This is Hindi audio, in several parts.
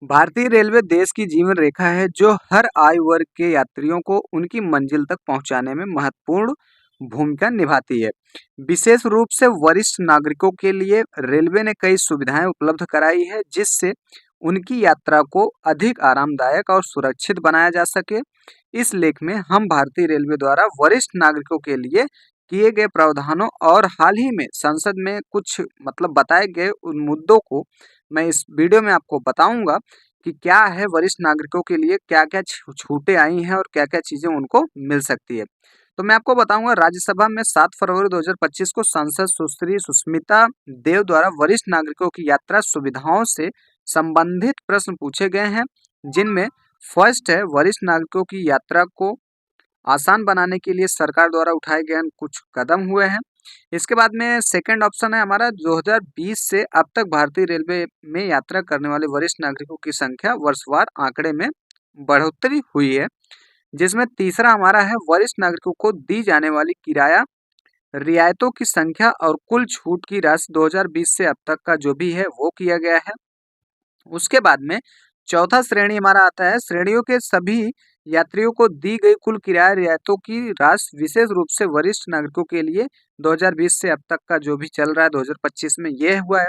भारतीय रेलवे देश की जीवन रेखा है जो हर आयु वर्ग के यात्रियों को उनकी मंजिल तक पहुंचाने में महत्वपूर्ण भूमिका निभाती है। विशेष रूप से वरिष्ठ नागरिकों के लिए रेलवे ने कई सुविधाएं उपलब्ध कराई है जिससे उनकी यात्रा को अधिक आरामदायक और सुरक्षित बनाया जा सके। इस लेख में हम भारतीय रेलवे द्वारा वरिष्ठ नागरिकों के लिए किए गए प्रावधानों और हाल ही में संसद में कुछ बताए गए उन मुद्दों को मैं इस वीडियो में आपको बताऊंगा कि क्या है वरिष्ठ नागरिकों के लिए क्या-क्या छूटें आई हैं और क्या-क्या चीजें उनको मिल सकती है। तो मैं आपको बताऊंगा राज्यसभा में 7 फरवरी 2025 को सांसद सुश्री सुष्मिता देव द्वारा वरिष्ठ नागरिकों की यात्रा सुविधाओं से संबंधित प्रश्न पूछे गए हैं, जिनमें फर्स्ट है वरिष्ठ नागरिकों की यात्रा को आसान बनाने के लिए सरकार द्वारा उठाए गए कुछ कदम हुए हैं। इसके बाद में सेकंड ऑप्शन है हमारा 2020 से अब तक भारतीय रेलवे में यात्रा करने वाले वरिष्ठ नागरिकों की संख्या वर्षवार आंकड़े में बढ़ोतरी हुई है। जिसमें तीसरा हमारा है वरिष्ठ नागरिकों को दी जाने वाली किराया रियायतों की संख्या और कुल छूट की राशि 2020 से अब तक का जो भी है वो किया गया है। उसके बाद में चौथा श्रेणी हमारा आता है श्रेणियों के सभी यात्रियों को दी गई कुल किराया रियायतों की राशि विशेष रूप से वरिष्ठ नागरिकों के लिए 2020 से अब तक का जो भी चल रहा है 2025 में ये हुआ है।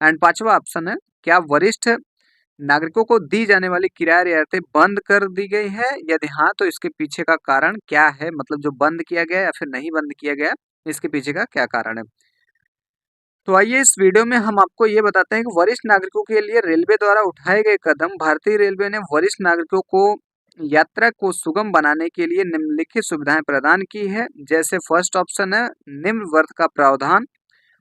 एंड पांचवा ऑप्शन है क्या वरिष्ठ नागरिकों को दी जाने वाली किराया रियायतें बंद कर दी गई है, यदि हाँ तो इसके पीछे का कारण क्या है, मतलब जो बंद किया गया है या फिर नहीं बंद किया गया इसके पीछे का क्या कारण है। तो आइए इस वीडियो में हम आपको ये बताते हैं कि वरिष्ठ नागरिकों के लिए रेलवे द्वारा उठाए गए कदम। भारतीय रेलवे ने वरिष्ठ नागरिकों को यात्रा को सुगम बनाने के लिए निम्नलिखित सुविधाएं प्रदान की है। जैसे फर्स्ट ऑप्शन है निम्न वर्ग का प्रावधान।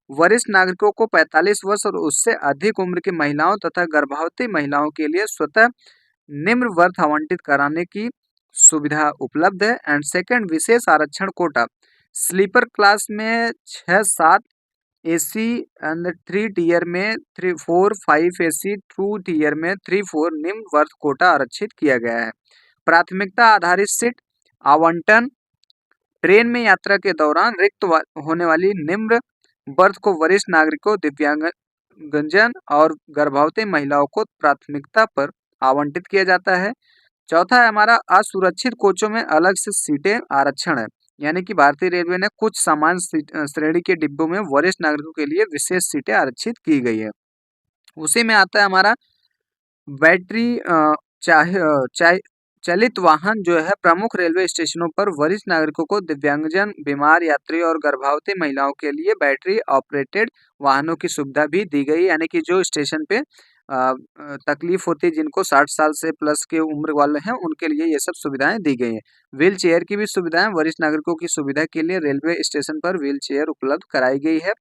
वरिष्ठ नागरिकों को 45 वर्ष और उससे अधिक उम्र की महिलाओं तथा गर्भवती महिलाओं के लिए स्वतः निम्न वर्ग आवंटित कराने की सुविधा उपलब्ध है। एंड सेकंड विशेष आरक्षण कोटा। स्लीपर क्लास में 6-7 एसी एंड 3 टीयर में 3-4-5 एसी 2 टीयर में 3-4 निम्न वर्ग कोटा आरक्षित किया गया है। प्राथमिकता आधारित सीट आवंटन। ट्रेन में यात्रा के दौरान रिक्त होने वाली निम्न वर्ग को वरिष्ठ नागरिकों दिव्यांगजन और गर्भवती महिलाओं को प्राथमिकता पर आवंटित किया जाता है। चौथा है हमारा असुरक्षित कोचों में अलग से सीटें आरक्षण है, यानी कि भारतीय रेलवे ने कुछ सामान्य श्रेणी के डिब्बों में वरिष्ठ नागरिकों के लिए विशेष सीटें आरक्षित की गई है। उसी में आता है हमारा बैटरी चाहे चाहे चलित वाहन जो है प्रमुख रेलवे स्टेशनों पर वरिष्ठ नागरिकों को दिव्यांगजन बीमार यात्री और गर्भवती महिलाओं के लिए बैटरी ऑपरेटेड वाहनों की सुविधा भी दी गई, यानी कि जो स्टेशन पे तकलीफ होती है जिनको 60 साल से प्लस के उम्र वाले हैं उनके लिए ये सब सुविधाएं दी गई हैं। व्हील चेयर की भी सुविधाएं वरिष्ठ नागरिकों की सुविधा के लिए रेलवे स्टेशन पर व्हील चेयर उपलब्ध कराई गई है।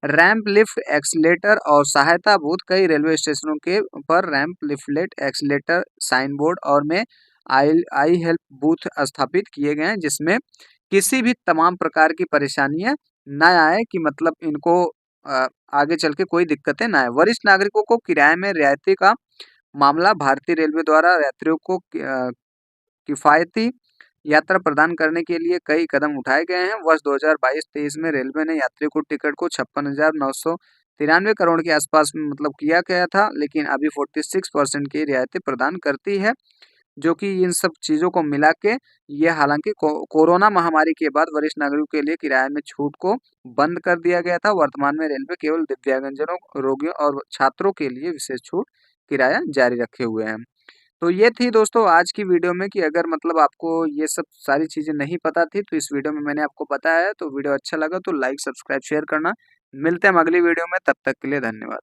रैंप लिफ्ट एक्सीलेटर और सहायता बूथ कई रेलवे स्टेशनों के पर ramp lift escalator sign board और में आई आई हेल्प बूथ स्थापित किए गए हैं, जिसमें किसी भी तमाम प्रकार की परेशानियां न आए कि इनको आगे चल के कोई दिक्कतें ना आए। वरिष्ठ नागरिकों को किराए में रियायती का मामला भारतीय रेलवे द्वारा यात्रियों को किफायती यात्रा प्रदान करने के लिए कई कदम उठाए गए हैं। वर्ष 2022-23 में रेलवे ने यात्री को टिकट को 56,993 करोड़ के आसपास में किया गया था, लेकिन अभी 46% की रियायतें प्रदान करती है, जो कि इन सब चीज़ों को मिला के ये हालांकि कोरोना महामारी के बाद वरिष्ठ नागरिकों के लिए किराए में छूट को बंद कर दिया गया था। वर्तमान में रेलवे केवल दिव्यांगजनों, रोगियों और छात्रों के लिए विशेष छूट किराया जारी रखे हुए हैं। तो ये थी दोस्तों आज की वीडियो में कि अगर आपको ये सब सारी चीज़ें नहीं पता थी तो इस वीडियो में मैंने आपको बताया है। तो वीडियो अच्छा लगा तो लाइक, सब्सक्राइब, शेयर करना। मिलते हैं हम अगली वीडियो में, तब तक के लिए धन्यवाद।